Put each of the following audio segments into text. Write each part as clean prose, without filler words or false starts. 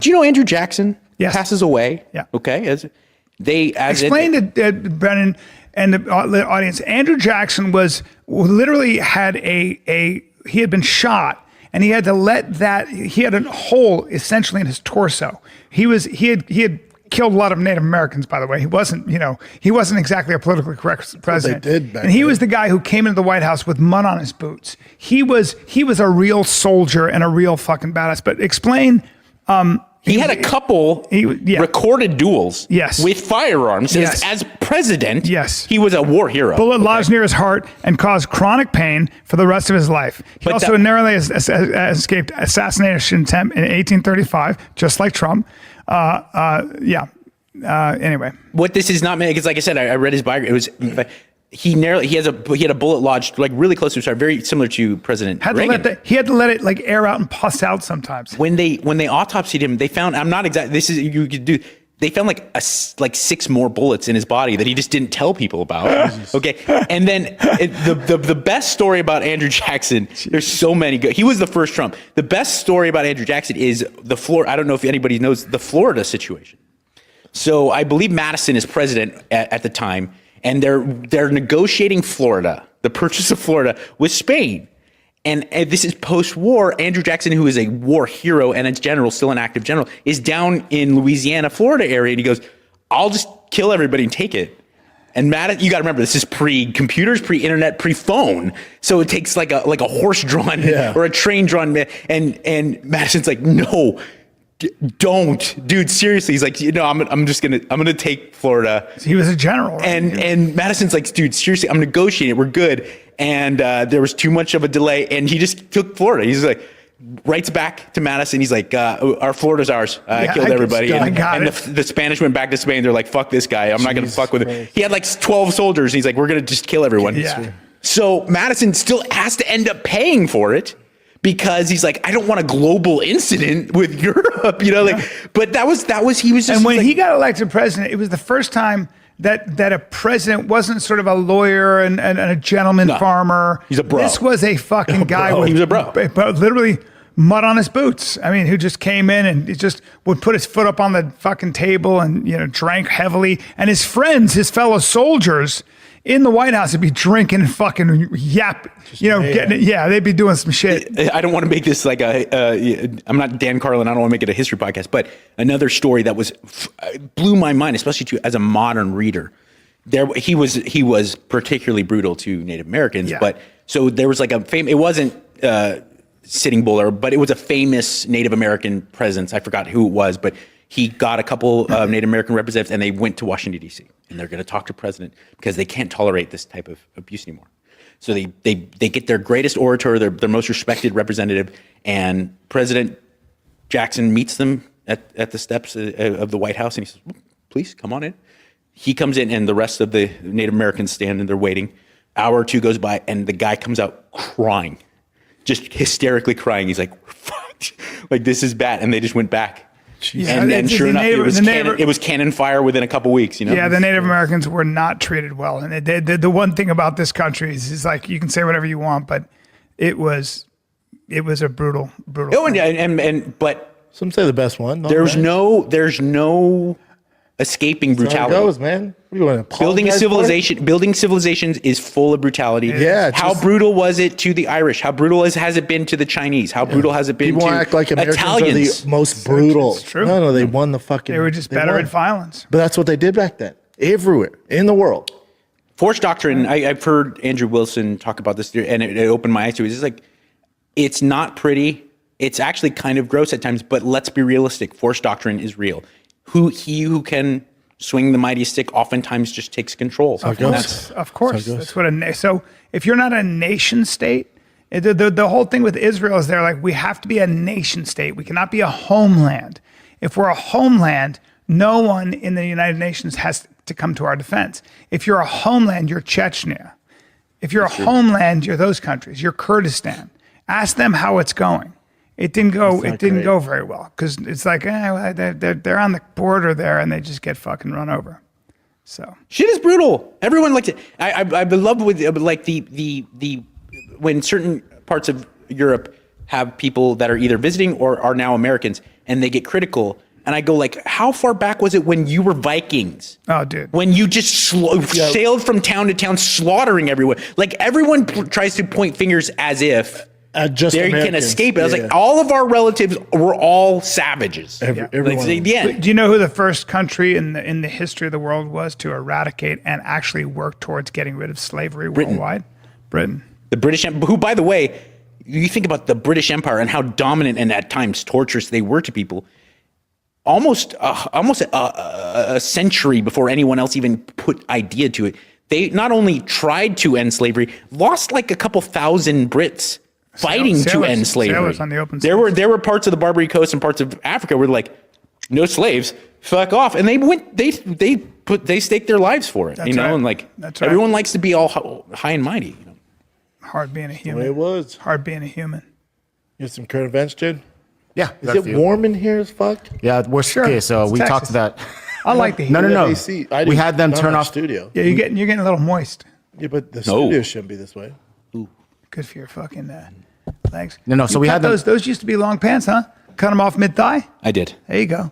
Do you know Andrew Jackson passes away? Yeah. Okay. Explain to Brennan and the audience. Andrew Jackson literally had he had been shot, and he had to he had a hole essentially in his torso. He had killed a lot of Native Americans, by the way. He wasn't exactly a politically correct president. They did back and he then. was the guy who came into the White House with mud on his boots. He was a real soldier and a real fucking badass. But explain. He had a couple recorded duels with firearms. Yes. As president, yes. He was a war hero. Bullet lodged near his heart and caused chronic pain for the rest of his life. He also narrowly escaped assassination attempt in 1835, just like Trump. Anyway. What this is not meant, because like I said, I read his biography. It was... He had a bullet lodged like really close to his heart, very similar to President Reagan. He had to let it like air out and pus out sometimes. When they autopsied him, they found, I'm not exact. This is you could do. They found like 6 more bullets in his body that he just didn't tell people about. Okay, and then the best story about Andrew Jackson. There's so many good. He was the first Trump. The best story about Andrew Jackson is I don't know if anybody knows the Florida situation. So I believe Madison is president at the time. And they're negotiating Florida, the purchase of Florida, with Spain. And this is post-war. Andrew Jackson, who is a war hero and a general, still an active general, is down in Louisiana, Florida area. And he goes, I'll just kill everybody and take it. And Madison, you got to remember, this is pre-computers, pre-internet, pre-phone. So it takes like a horse-drawn or a train-drawn. And Madison's like, no. Don't, dude. Seriously, he's like, I'm gonna take Florida. He was a general, right? and Madison's like, dude, seriously, I'm negotiating. We're good. And there was too much of a delay, and he just took Florida. He's like, writes back to Madison. He's like, our Florida's ours. I killed everybody. And the Spanish went back to Spain. They're like, fuck this guy. I'm not gonna fuck with him. He had like 12 soldiers. And he's like, we're gonna just kill everyone. Yeah. So Madison still has to end up paying for it. Because he's like, I don't want a global incident with Europe, but that was he was just. And when he got elected president, it was the first time that a president wasn't sort of a lawyer and a gentleman farmer. He's a bro. This was a fucking guy with, he was a bro. Literally mud on his boots. I mean, who just came in and he just would put his foot up on the fucking table and drank heavily. And his friends, his fellow soldiers in the White House, would be drinking and fucking getting it. They'd be doing some shit. I don't want to make this like I'm not Dan Carlin. I don't want to make it a history podcast, but another story that blew my mind, especially as a modern reader. He was particularly brutal to Native Americans, but so there was like it wasn't Sitting Bull, but it was a famous Native American presence. I forgot who it was, but he got a couple of Native American representatives and they went to Washington, D.C. and they're going to talk to the president because they can't tolerate this type of abuse anymore. So they get their greatest orator, their most respected representative, and President Jackson meets them at the steps of the White House and he says, please come on in. He comes in and the rest of the Native Americans stand and they're waiting. Hour or two goes by and the guy comes out crying, just hysterically crying. He's like, fuck, like this is bad. And they just went back. And sure enough, it was cannon fire within a couple weeks. Yeah, the Native Americans were not treated well. And the one thing about this country is like you can say whatever you want, but it was a brutal. Oh, but some say the best one. There's no escaping brutality. That's how it goes, man. What do you want to building civilizations is full of brutality. Yeah. How brutal was it to the Irish? How brutal has it been to the Chinese? How brutal has it been People to act like Americans Italians? are the most brutal. It's true. No, they won the fucking. They were just better at violence. But that's what they did back then. Everywhere in the world. Forced doctrine. I've heard Andrew Wilson talk about this, and it opened my eyes to it. It's like, it's not pretty. It's actually kind of gross at times, but let's be realistic. Forced doctrine is real. He who can swing the mighty stick oftentimes just takes control. Of course. That's what so if you're not a nation state, the whole thing with Israel is they're like, we have to be a nation state. We cannot be a homeland. If we're a homeland, no one in the United Nations has to come to our defense. If you're a homeland, you're Chechnya. If you're a homeland, you're those countries. You're Kurdistan. Ask them how it's going. It didn't go. It didn't go very well because it's like they're on the border there and they just get fucking run over. So shit is brutal. Everyone likes it. I love with like the when certain parts of Europe have people that are either visiting or are now Americans, and they get critical. And I go like, how far back was it when you were Vikings? Oh, dude. When you just sailed from town to town, slaughtering everyone. Like everyone tries to point fingers as if just they can Americans. escape it. I was Yeah. like, all of our relatives were all savages. Everyone. Like, the end. Do you know who the first country in the history of the world was to eradicate and actually work towards getting rid of slavery worldwide? Britain. The British Empire, who, by the way, you think about the British Empire and how dominant and at times torturous they were to people. Almost a century before anyone else even put idea to it, they not only tried to end slavery, lost like a couple thousand Brits fighting to end slavery. Sailors on the open there were parts of the Barbary Coast and parts of Africa where like, no slaves, fuck off, and they staked their lives for it. That's you know, right. and like That's right. everyone likes to be all high and mighty. You know? Hard being a The way human. it was. Hard being a human. You have some current events, Jid? Yeah. Is it warm in here as fuck? Yeah, we're okay. So It's we Texas. talked that. I like the heat. No. We have AC. I We do. had them Not turn my off. studio. Yeah, you're getting a little moist. Yeah, but the studio shouldn't be this way. Good for your fucking legs. No, so You we cut had them- those used to be long pants, huh? Cut them off mid thigh. I did. There you go. Cut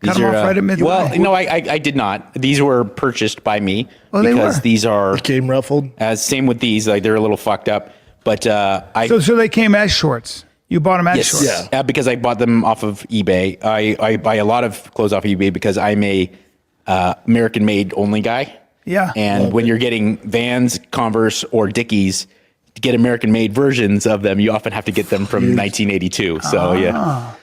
These them are, off right at mid thigh. Well, no, I did not. These were purchased by me Well, they because were. these are Game ruffled. same with these. Like they're a little fucked up, but I So they came as shorts. You bought them as yes, shorts. Yeah. because I bought them off of eBay. I buy a lot of clothes off eBay because I'm a American made only guy. Yeah. And when you're getting Vans, Converse, or Dickies, to get American made versions of them, you often have to get them from 1982. So yeah.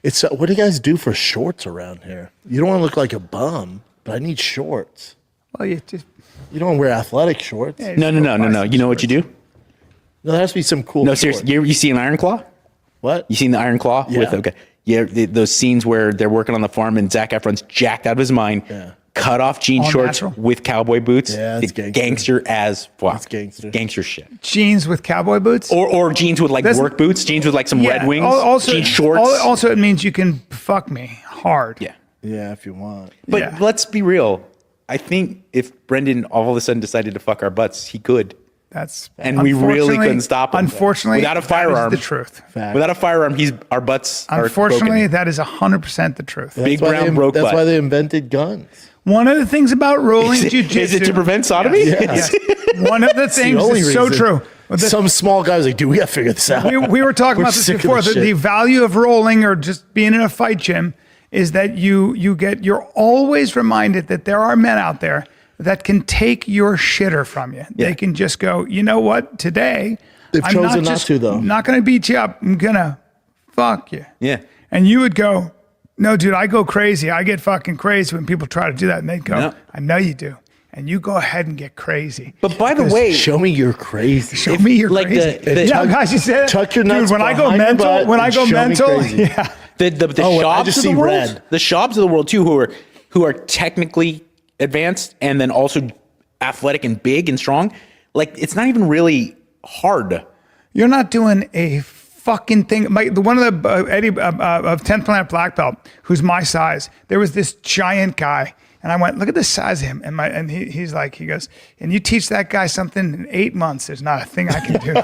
It's what do you guys do for shorts around here? You don't want to look like a bum, but I need shorts. Well, you just You don't want to wear athletic shorts. yeah, No. You know what you do? No, there has to be some cool. No, shorts. seriously. You see an Iron Claw? What? You seen the Iron Claw? Yeah. Okay. Yeah, those scenes where they're working on the farm and Zac Efron's jacked out of his mind. Yeah. Cut off jean All shorts natural? with cowboy boots. Yeah, that's It's gangster. gangster as fuck. That's gangster. Gangster shit. jeans with cowboy boots. Or jeans with like That's- work boots, jeans with like some Red Wings, Also, jean shorts. Also, it means you can fuck me hard. Yeah. Yeah, if you want. But Yeah. let's be real. I think if Brendan all of a sudden decided to fuck our butts, he could. That's And we really unfortunately- couldn't stop him. Unfortunately, Without a that is firearm. the truth. Fact. Without a firearm, our butts are Unfortunately, broken. that is 100% the truth. Big That's why brown they, broke That's butt. why they invented guns. One of the things about rolling Is it- jujitsu is it to prevent sodomy? Yes. One of the things The only is so reason. true. Well, the- Some small guy's like, dude, we gotta figure this out. we were talking We're about this sick of before. this The shit. value of rolling or just being in a fight gym is that you're always reminded that there are men out there that can take your shitter from you. Yeah. They can just go, you know what? Today, They've I'm chosen not just to, though. Not going to beat you up. I'm gonna fuck you. Yeah. And you would go, no, dude, I go crazy. I get fucking crazy when people try to do that. And they'd go, No. I know you do. And you go ahead and get crazy. But by the Because way, Show me you're crazy. Show me you're like crazy. the- yeah, tuck- guys, you said it. tuck your Dude, nuts when I go behind your mental, butt when I and go show me mental, crazy. yeah. the Oh, I shops just of the see world, red. the shops of the world too, who are technically advanced and then also athletic and big and strong. Like it's not even really hard. You're not doing a fucking thing. One of the Eddie of 10th Planet Black Belt, who's my size, there was this giant guy. And I went, look at the size of him. And he's like, he goes, and you teach that guy something in 8 months, there's not a thing I can do.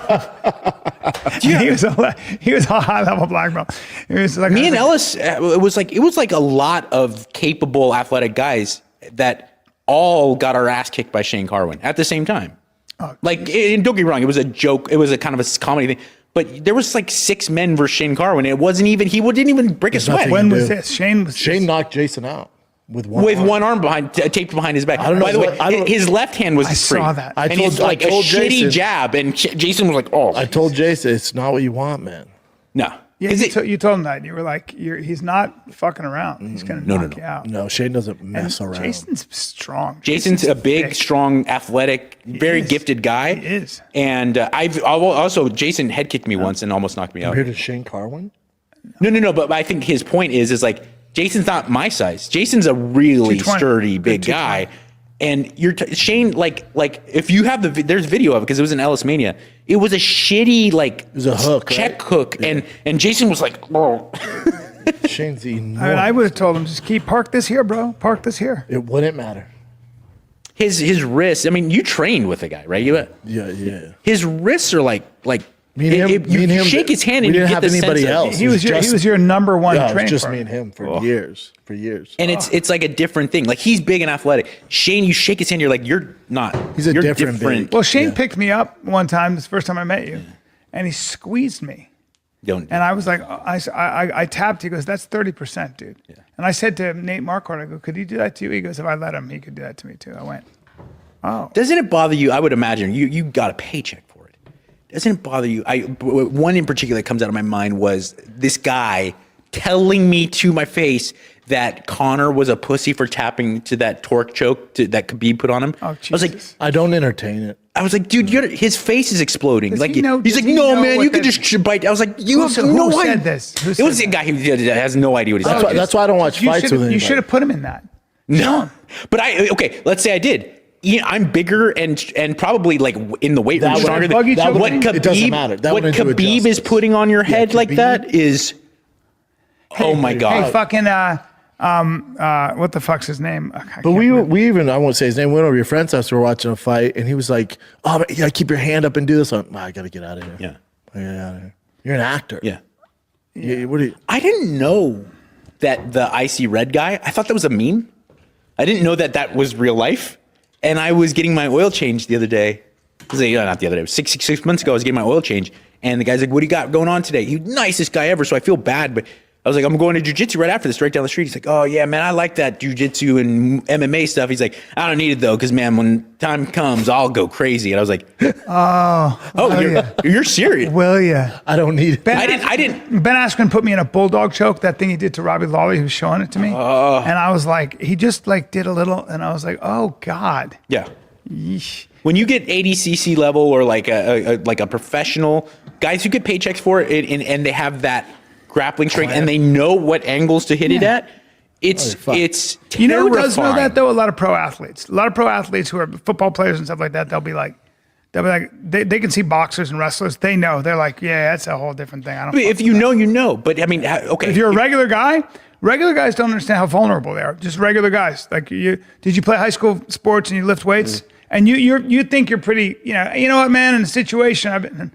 he was a high level black belt. He was like, Me and Ellis, it was like a lot of capable athletic guys that all got our ass kicked by Shane Carwin at the same time. Like, and don't get me wrong, it was a joke. It was a kind of a comedy thing. But there was like 6 men versus Shane Carwin. It wasn't even, he didn't even break a sweat. nothing. when to was do. this? Shane knocked Jason out with one With arm. one arm behind, taped behind his back. I don't know By the way, what- I don't- his left hand was I free. saw that. I And told- he's like I a told shitty Jason- jab. And Jason was like, oh, I told Jason it's not what you want, man. no. Yeah, Is you, it, you told him that. You were like, he's not fucking around. He's going to knock you out. No, Shane doesn't mess around. Jason's strong. Jason's a big, thick. strong, athletic, very is. gifted guy. He is. And I've also, Jason head kicked me once and almost knocked me out. Compared to Shane Carwin? No. But I think his point is like, Jason's not my size. Jason's a really 220. sturdy, big Good guy. And Shane, like if you have there's video of it because it was in Ellis Mania. It was a shitty was a hook, check right? hook, and Jason was like, oh. Shane's enormous. I mean, I would have told him, just park this here, bro. Park this here. It wouldn't matter. His wrists. I mean, you trained with the guy, right? Yeah. His wrists are like Me and him, you shake his hand we and you didn't get have the anybody sense of- else. He was your number one Yeah, it training was just partner. me and him for years. And it's like a different thing. Like he's big and athletic. Shane, you shake his hand, you're like, you're not. He's a you're different big. Well, Shane picked me up one time. This first time I met you, and he squeezed me. Don't. And I was like, I tapped. He goes, "That's 30%, dude." Yeah. And I said to Nate Marquardt, I go, "Could he do that to you?" He goes, "If I let him, he could do that to me too." I went, "Oh." Doesn't it bother you? I would imagine you got a paycheck for it. Doesn't it bother you? One in particular that comes out of my mind was this guy telling me to my face that Connor was a pussy for tapping to that torque choke that Khabib put on him. Oh, I was like, Jesus. I don't entertain it. I was like, dude, his face is exploding. Does Like he know- he's does like, he no, know man, what you could that- just bite. I was like, you have Who no idea. said this? Who It was said the guy who has no idea what he's That's talking why, that's why I don't watch fights with anybody. You should have put him in that. No, but okay. Let's say I did. Yeah, I'm bigger and probably like in the weight room That would- stronger buggy than choke what him? Khabib. It doesn't matter. That what wouldn't do it Khabib is justice. putting on your head like Khabib- that is. Oh my Hey, god! fucking, what the fuck's his name? I But can't remember. we even, I won't say his name, we went over to your friend's house, we were watching a fight, and he was like, "Oh, but you gotta keep your hand up and do this." I'm like, I gotta get out of here. Yeah, I gotta get out of here. You're an actor. yeah. What do you? I didn't know that the icy red guy. I thought that was a meme. I didn't know that was real life. And I was getting my oil change the other day. Not the other day. It was six months ago. I was getting my oil change, and the guy's like, "What do you got going on today?" He's the nicest guy ever. So I feel bad, but I was like, "I'm going to jujitsu right after this, right down the street." He's like, "Oh yeah, man, I like that jujitsu and MMA stuff." He's like, "I don't need it though, because man, when time comes, I'll go crazy." And I was like, you're serious?" Will ya? I don't need it. I didn't. Ben Askren put me in a bulldog choke. That thing he did to Robbie Lawler. He was showing it to me, and I was like, he just like did a little, and I was like, oh God. Yeah. Yeesh. When you get ADCC level or like a professional, guys who get paychecks for it and they have that grappling strength and they know what angles to hit it Yeah. at, it's terrifying. You know who does know that though? A lot of pro athletes. A lot of pro athletes who are football players and stuff like that. They'll be like, they can see boxers and wrestlers. They know. They're like, yeah, that's a whole different thing. I don't. If you know, you know. But I mean, okay. If you're a regular guy, regular guys don't understand how vulnerable they are. Just regular guys. Like did you play high school sports and you lift weights? And you think you're pretty, you know what, man, in a situation I've been,